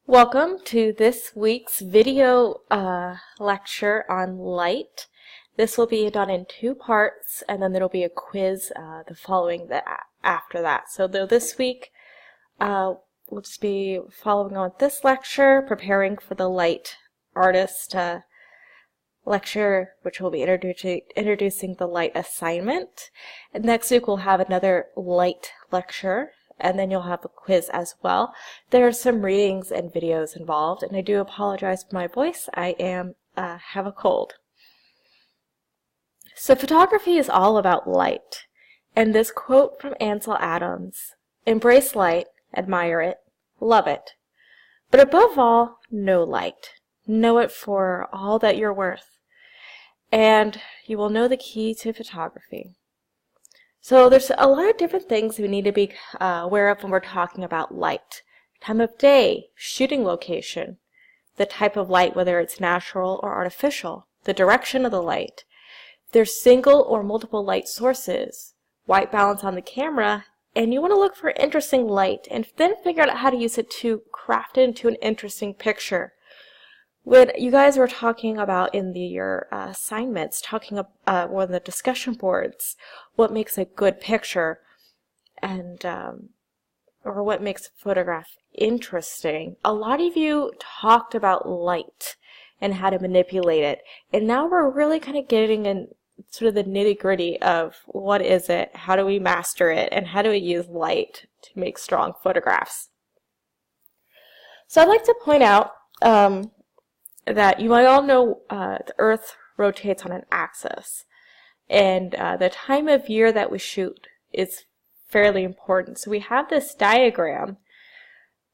Welcome to this week's video lecture on light. This will be done in two parts, and then there will be a quiz after that. So this week we'll just be following on with this lecture, preparing for the light artist lecture, which will be introducing the light assignment. And next week we'll have another light lecture, and then you'll have a quiz as well. There are some readings and videos involved, and I do apologize for my voice. I have a cold. So photography is all about light, and this quote from Ansel Adams: "Embrace light, admire it, love it, but above all, know light. Know it for all that you're worth, and you will know the key to photography." So there's a lot of different things we need to be aware of when we're talking about light. Time of day, shooting location, the type of light, whether it's natural or artificial, the direction of the light. There's single or multiple light sources, white balance on the camera, and you want to look for interesting light and then figure out how to use it to craft it into an interesting picture. When you guys were talking about in your assignments, talking about on the discussion boards, what makes a good picture, and or what makes a photograph interesting, a lot of you talked about light and how to manipulate it. And now we're really kind of getting in sort of the nitty-gritty of what is it, how do we master it, and how do we use light to make strong photographs. So I'd like to point out that you might all know the Earth rotates on an axis, and the time of year that we shoot is fairly important. So we have this diagram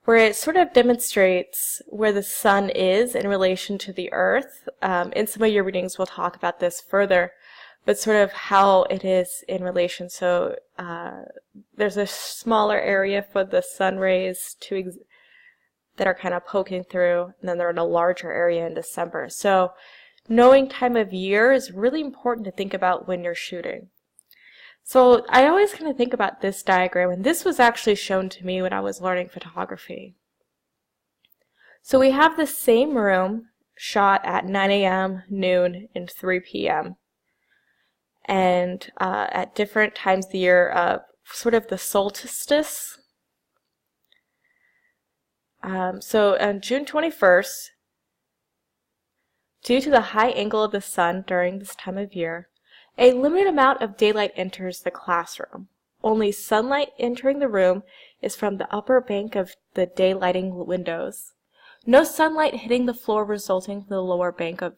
where it sort of demonstrates where the sun is in relation to the Earth. In some of your readings we'll talk about this further, but sort of how it is in relation. So there's a smaller area for the sun rays that are kind of poking through, and then they're in a larger area in December. So knowing time of year is really important to think about when you're shooting. So I always kind of think about this diagram, and this was actually shown to me when I was learning photography. So we have the same room shot at 9 a.m., noon, and 3 p.m. And at different times of the year, sort of the solstice. So on June 21st, due to the high angle of the sun during this time of year, a limited amount of daylight enters the classroom. Only sunlight entering the room is from the upper bank of the daylighting windows. No sunlight hitting the floor resulting from the lower bank of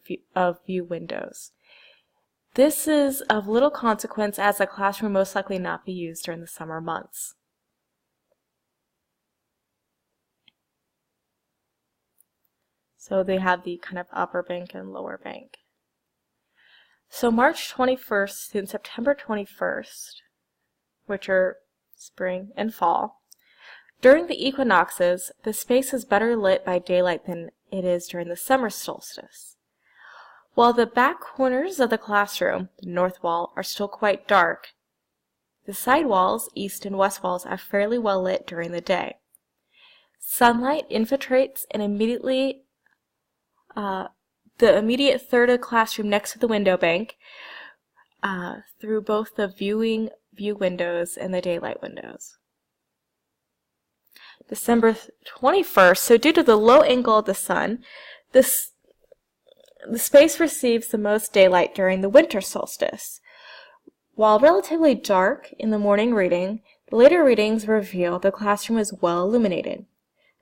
view windows. This is of little consequence, as the classroom will most likely not be used during the summer months. So they have the kind of upper bank and lower bank. So March 21st and September 21st, which are spring and fall, during the equinoxes, the space is better lit by daylight than it is during the summer solstice. While the back corners of the classroom, the north wall, are still quite dark, the side walls, east and west walls, are fairly well lit during the day. Sunlight infiltrates and immediately the immediate third of the classroom next to the window bank through both the view windows and the daylight windows. December 21st, so due to the low angle of the sun, the space receives the most daylight during the winter solstice. While relatively dark in the morning reading, the later readings reveal the classroom is well illuminated.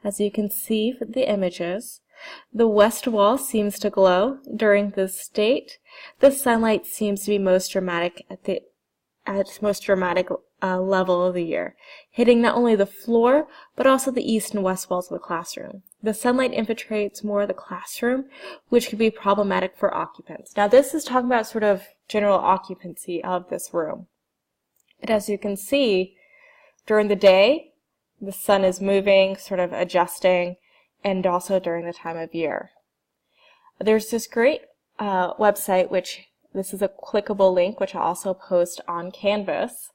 As you can see from the images, the west wall seems to glow during this state. The sunlight seems to be most dramatic at its most dramatic level of the year, hitting not only the floor, but also the east and west walls of the classroom. The sunlight infiltrates more of the classroom, which could be problematic for occupants. Now this is talking about sort of general occupancy of this room. And as you can see, during the day, the sun is moving, sort of adjusting, and also during the time of year. There's this great website, which this is a clickable link, which I'll also post on Canvas,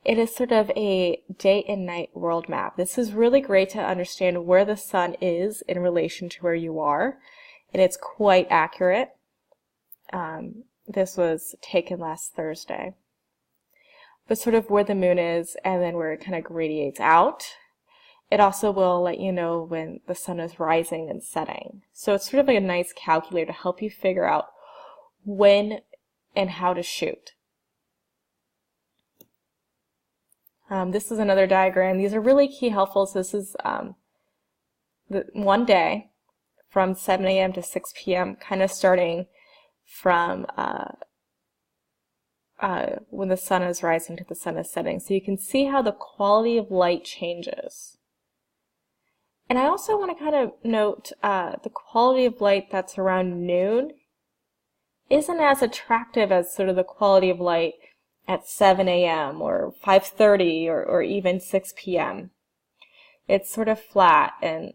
It is sort of a day and night world map. This is really great to understand where the sun is in relation to where you are, and it's quite accurate. This was taken last Thursday. But sort of where the moon is and then where it kind of radiates out. It also will let you know when the sun is rising and setting. So it's sort of like a nice calculator to help you figure out when and how to shoot. This is another diagram. These are really key helpful. So this is the one day from 7 a.m. to 6 p.m., kind of starting from when the sun is rising to the sun is setting. So you can see how the quality of light changes. And I also want to kind of note the quality of light that's around noon isn't as attractive as sort of the quality of light at 7 a.m. or 5:30 or even 6 p.m. It's sort of flat and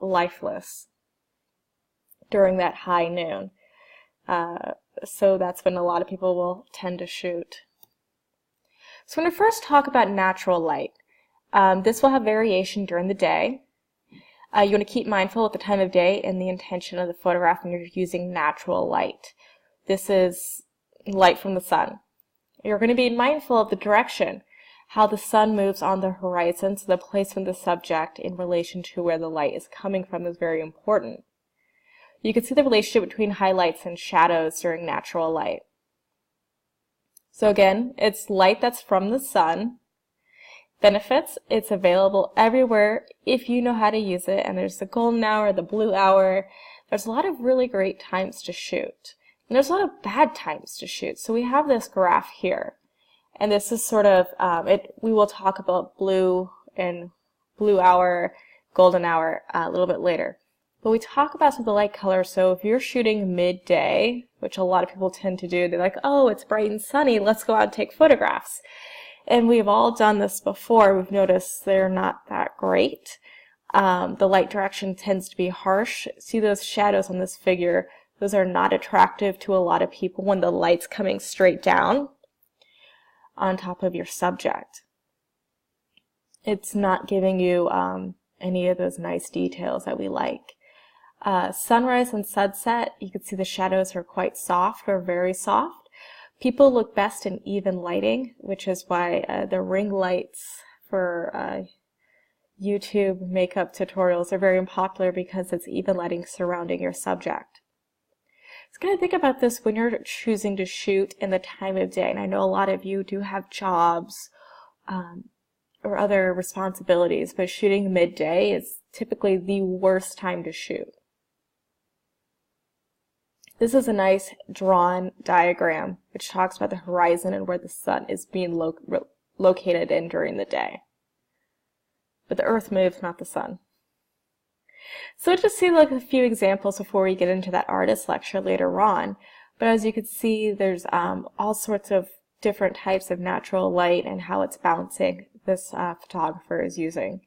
lifeless during that high noon. So that's when a lot of people will tend to shoot. So I'm going to first talk about natural light. This will have variation during the day. You want to keep mindful of the time of day and the intention of the photograph when you're using natural light. This is light from the sun. You're going to be mindful of the direction, how the sun moves on the horizon, so the placement of the subject in relation to where the light is coming from is very important. You can see the relationship between highlights and shadows during natural light. So again, it's light that's from the sun. Benefits, it's available everywhere if you know how to use it, and there's the golden hour, the blue hour. There's a lot of really great times to shoot. And there's a lot of bad times to shoot. So we have this graph here. And this is sort of, we will talk about blue and blue hour, golden hour a little bit later. But we talk about some of the light colors. So if you're shooting midday, which a lot of people tend to do, they're like, oh, it's bright and sunny, let's go out and take photographs. And we've all done this before. We've noticed they're not that great. The light direction tends to be harsh. See those shadows on this figure? Those are not attractive to a lot of people when the light's coming straight down on top of your subject. It's not giving you any of those nice details that we like. Sunrise and sunset, you can see the shadows are quite soft or very soft. People look best in even lighting, which is why the ring lights for YouTube makeup tutorials are very popular, because it's even lighting surrounding your subject. So kind of think about this when you're choosing to shoot in the time of day. And I know a lot of you do have jobs or other responsibilities, but shooting midday is typically the worst time to shoot. This is a nice drawn diagram which talks about the horizon and where the sun is being located in during the day. But the earth moves, not the sun. So just see like a few examples before we get into that artist lecture later on. But as you can see, there's all sorts of different types of natural light and how it's bouncing this photographer is using.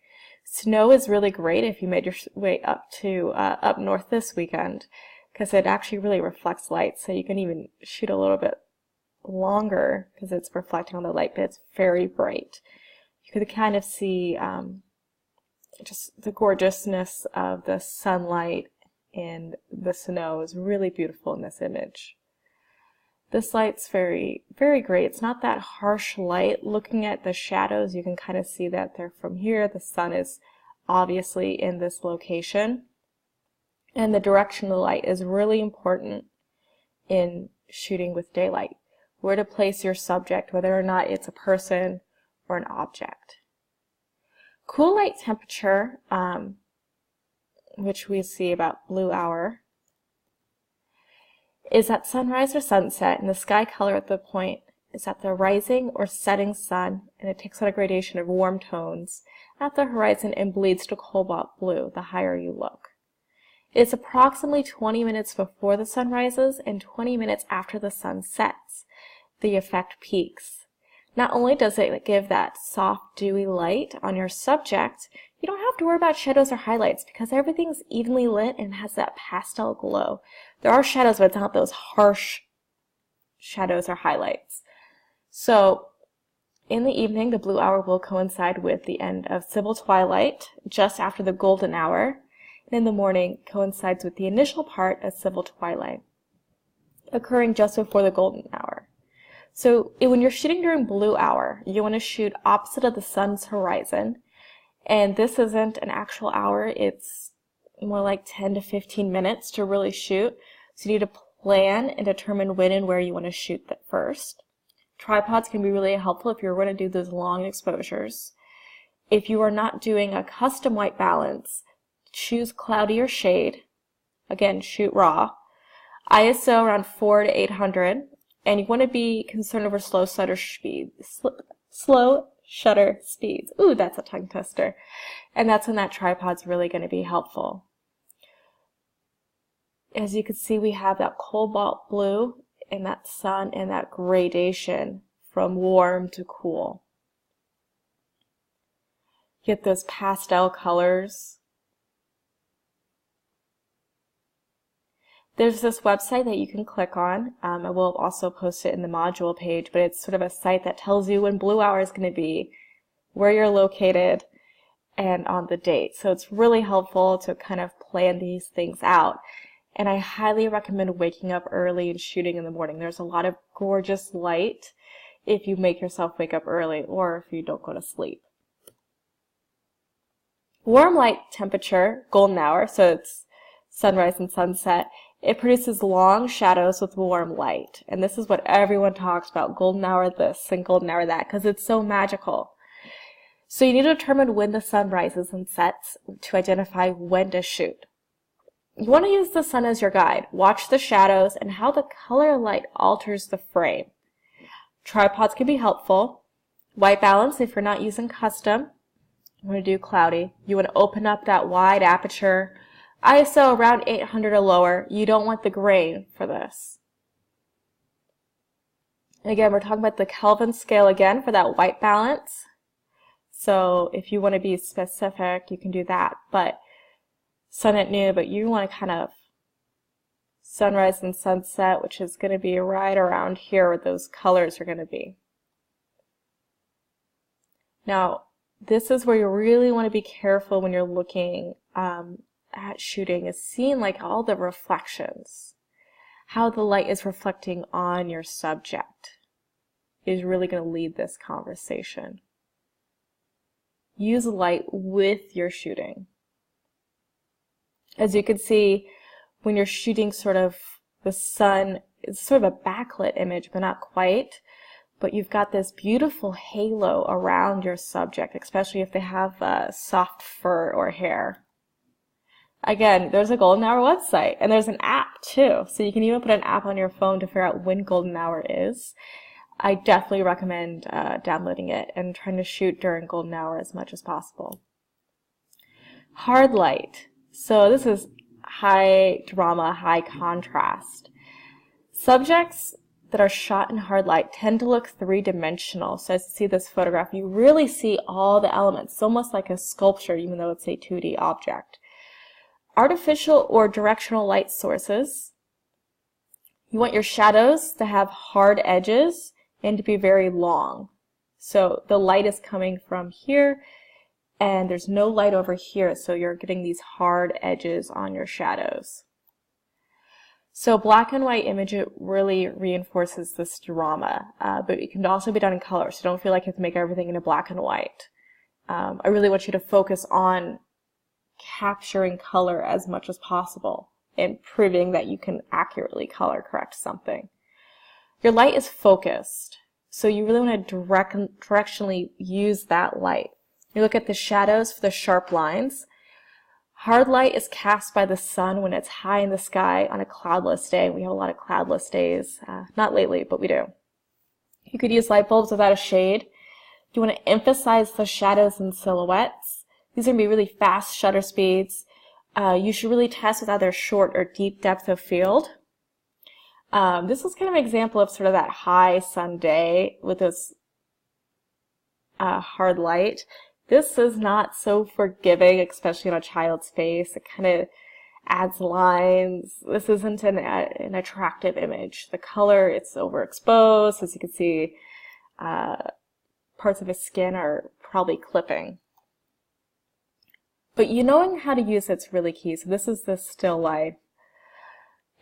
Snow is really great if you made your way up to up north this weekend, because it actually really reflects light, so you can even shoot a little bit longer because it's reflecting on the light, but it's very bright. You could kind of see just the gorgeousness of the sunlight, and the snow is really beautiful in this image. This light's very, very great. It's not that harsh light. Looking at the shadows, you can kind of see that they're from here. The sun is obviously in this location. And the direction of the light is really important in shooting with daylight. Where to place your subject, whether or not it's a person or an object. Cool light temperature, which we see about blue hour, is at sunrise or sunset, and the sky color at the point is at the rising or setting sun, and it takes on a gradation of warm tones at the horizon and bleeds to cobalt blue the higher you look. It's approximately 20 minutes before the sun rises and 20 minutes after the sun sets. The effect peaks. Not only does it give that soft, dewy light on your subject, you don't have to worry about shadows or highlights because everything's evenly lit and has that pastel glow. There are shadows, but it's not those harsh shadows or highlights. So In the evening, the blue hour will coincide with the end of civil twilight, just after the golden hour, and in the morning coincides with the initial part of civil twilight, occurring just before the golden hour. So when you're shooting during blue hour, you want to shoot opposite of the sun's horizon, and this isn't an actual hour, it's more like 10 to 15 minutes to really shoot, so you need to plan and determine when and where you want to shoot that first. Tripods can be really helpful if you're going to do those long exposures. If you are not doing a custom white balance, choose cloudy or shade. Again, shoot raw. ISO around 400 to 800, and you want to be concerned over slow shutter speeds. Ooh, that's a tongue twister. And that's when that tripod's really going to be helpful. As you can see, we have that cobalt blue and that sun and that gradation from warm to cool. Get those pastel colors. There's this website that you can click on. I will also post it in the module page, but it's sort of a site that tells you when blue hour is going to be, where you're located, and on the date. So it's really helpful to kind of plan these things out. And I highly recommend waking up early and shooting in the morning. There's a lot of gorgeous light if you make yourself wake up early or if you don't go to sleep. Warm light temperature, golden hour, so it's sunrise and sunset. It produces long shadows with warm light. And this is what everyone talks about, golden hour this and golden hour that, because it's so magical. So you need to determine when the sun rises and sets to identify when to shoot. You want to use the sun as your guide. Watch the shadows and how the color light alters the frame. Tripods can be helpful. White balance, if you're not using custom, you want to do cloudy. You want to open up that wide aperture. ISO around 800 or lower. You don't want the grain for this. Again, we're talking about the Kelvin scale again for that white balance. So if you want to be specific, you can do that. But sun at noon, but you want to kind of sunrise and sunset, which is going to be right around here where those colors are going to be. Now, this is where you really want to be careful when you're looking at shooting, is seeing like all the reflections. How the light is reflecting on your subject is really going to lead this conversation. Use light with your shooting. As you can see, when you're shooting sort of the sun, it's sort of a backlit image, but not quite. But you've got this beautiful halo around your subject, especially if they have soft fur or hair. Again, there's a golden hour website, and there's an app too. So you can even put an app on your phone to figure out when golden hour is. I definitely recommend downloading it and trying to shoot during golden hour as much as possible. Hard light. So this is high drama, high contrast. Subjects that are shot in hard light tend to look three-dimensional. So as you see this photograph, you really see all the elements. It's almost like a sculpture, even though it's a 2D object. Artificial or directional light sources. You want your shadows to have hard edges and to be very long. So the light is coming from here, and there's no light over here, so you're getting these hard edges on your shadows. So black and white image, it really reinforces this drama, but it can also be done in color, so don't feel like you have to make everything into black and white. I really want you to focus on capturing color as much as possible and proving that you can accurately color correct something. Your light is focused, so you really want to directionally use that light. You look at the shadows for the sharp lines. Hard light is cast by the sun when it's high in the sky on a cloudless day. We have a lot of cloudless days. Not lately, but we do. You could use light bulbs without a shade. You want to emphasize the shadows and silhouettes. These are going to be really fast shutter speeds. You should really test with either short or deep depth of field. This is kind of an example of sort of that high sun day with this hard light. This is not so forgiving, especially on a child's face. It kind of adds lines. This isn't an attractive image. The color, it's overexposed, as you can see, parts of his skin are probably clipping. But knowing how to use it's really key. So this is the still light.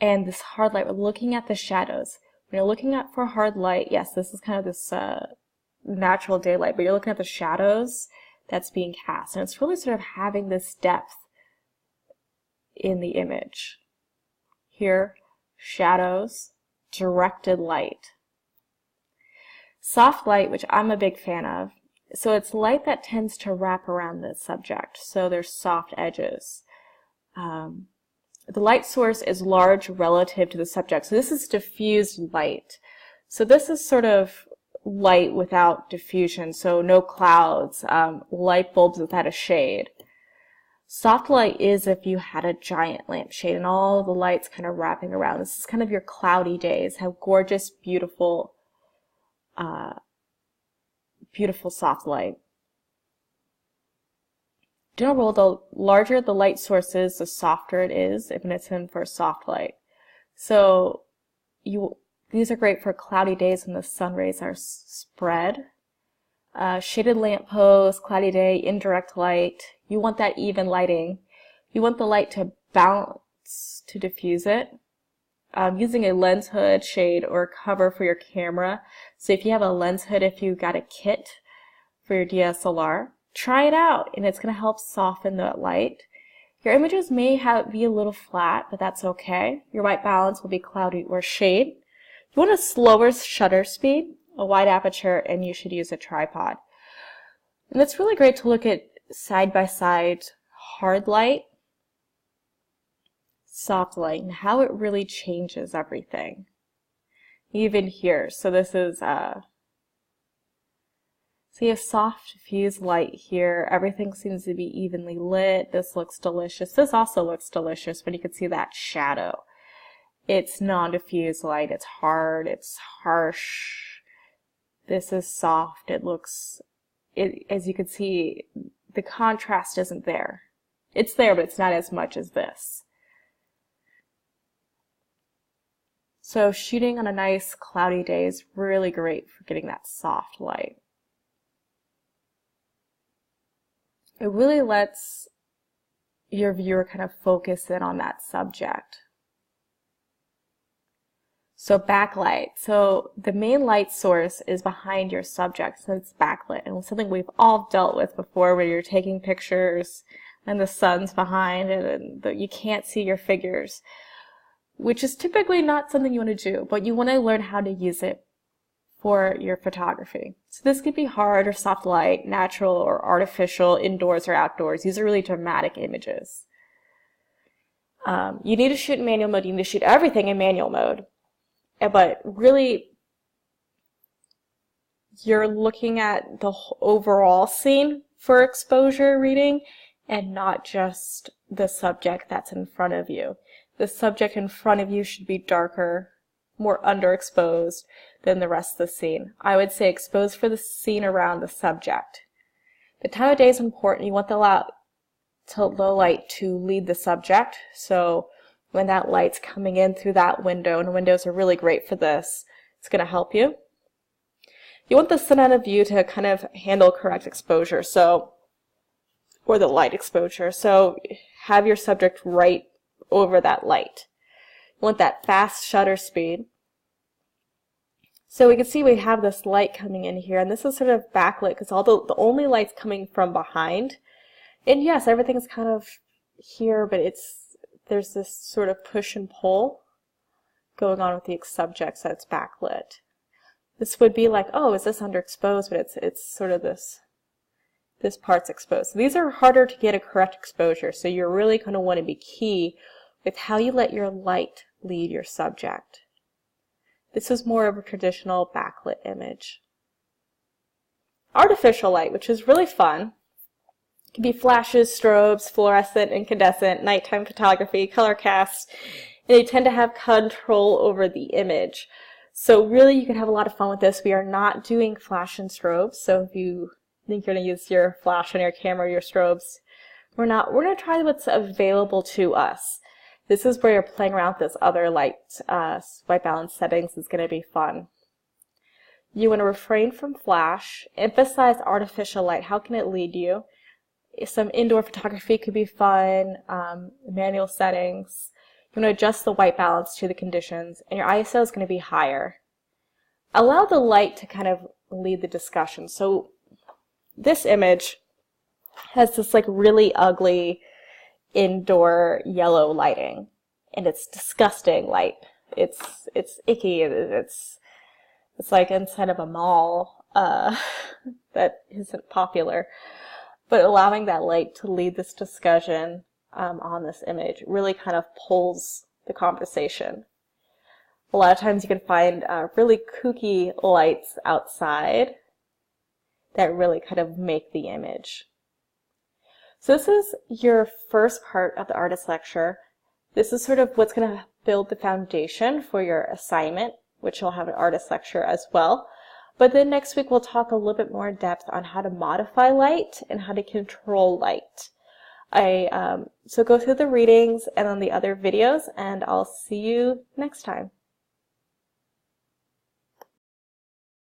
And this hard light, we're looking at the shadows. When you're looking at for hard light, yes, this is kind of this natural daylight, but you're looking at the shadows that's being cast. And it's really sort of having this depth in the image. Here, shadows, directed light. Soft light, which I'm a big fan of, so it's light that tends to wrap around the subject, so there's soft edges. The light source is large relative to the subject, so this is diffused light. So this is sort of light without diffusion, so no clouds, light bulbs without a shade. Soft light is if you had a giant lampshade and all the lights kind of wrapping around. This is kind of your cloudy days, have gorgeous, beautiful, beautiful soft light. General rule, the larger the light source is, the softer it is if it's in for soft light. So these are great for cloudy days when the sun rays are spread. Shaded lamppost, cloudy day, indirect light. You want that even lighting. You want the light to bounce to diffuse it. Using a lens hood, shade, or cover for your camera. So if you have a lens hood, if you got a kit for your DSLR, try it out, and it's going to help soften the light. Your images may be a little flat, but that's okay. Your white balance will be cloudy or shade. You want a slower shutter speed, a wide aperture, and you should use a tripod. And it's really great to look at side-by-side hard light, soft light, and how it really changes everything. Even here, so this is so you have soft diffused light here. Everything seems to be evenly lit. This looks delicious. This also looks delicious, but you can see that shadow. It's non-diffused light. It's hard. It's harsh. This is soft. It looks, as you can see, the contrast isn't there. It's there, but it's not as much as this. So shooting on a nice cloudy day is really great for getting that soft light. It really lets your viewer kind of focus in on that subject. So backlight. So the main light source is behind your subject, so it's backlit. And it's something we've all dealt with before, where you're taking pictures and the sun's behind and you can't see your figures, which is typically not something you want to do, but you want to learn how to use it for your photography. So this could be hard or soft light, natural or artificial, indoors or outdoors. These are really dramatic images. You need to shoot in manual mode. You need to shoot everything in manual mode. But really, you're looking at the overall scene for exposure reading and not just the subject that's in front of you. The subject in front of you should be darker, more underexposed than the rest of the scene. I would say expose for the scene around the subject. The time of day is important. You want the light to lead the subject. So when that light's coming in through that window, and windows are really great for this, it's going to help you. You want the sun out of view to kind of handle correct exposure, or the light exposure. So have your subject right over that light. You want that fast shutter speed. So we can see we have this light coming in here, and this is sort of backlit because although the only light's coming from behind, and yes, everything's kind of here, but there's this sort of push and pull going on with the subject, so it's backlit. This would be like, oh, is this underexposed? But it's sort of this part's exposed. So these are harder to get a correct exposure, so you're really going to want to be key with how you let your light lead your subject. This is more of a traditional backlit image. Artificial light, which is really fun. It can be flashes, strobes, fluorescent, incandescent, nighttime photography, color casts, and they tend to have control over the image. So really you can have a lot of fun with this. We are not doing flash and strobes, so if you think you're going to use your flash on your camera or your strobes, we're not. We're going to try what's available to us. This is where you're playing around with this other light, white balance settings is going to be fun. You want to refrain from flash, emphasize artificial light. How can it lead you? Some indoor photography could be fun, manual settings. You want to adjust the white balance to the conditions, and your ISO is going to be higher. Allow the light to kind of lead the discussion. So this image has this like really ugly indoor yellow lighting, and it's disgusting light. It's icky. It's like inside of a mall that isn't popular. But allowing that light to lead this discussion on this image really kind of pulls the conversation. A lot of times you can find really kooky lights outside that really kind of make the image. So this is your first part of the artist lecture. This is sort of what's going to build the foundation for your assignment, which you'll have an artist lecture as well. But then next week we'll talk a little bit more in depth on how to modify light and how to control light. So go through the readings and on the other videos, and I'll see you next time.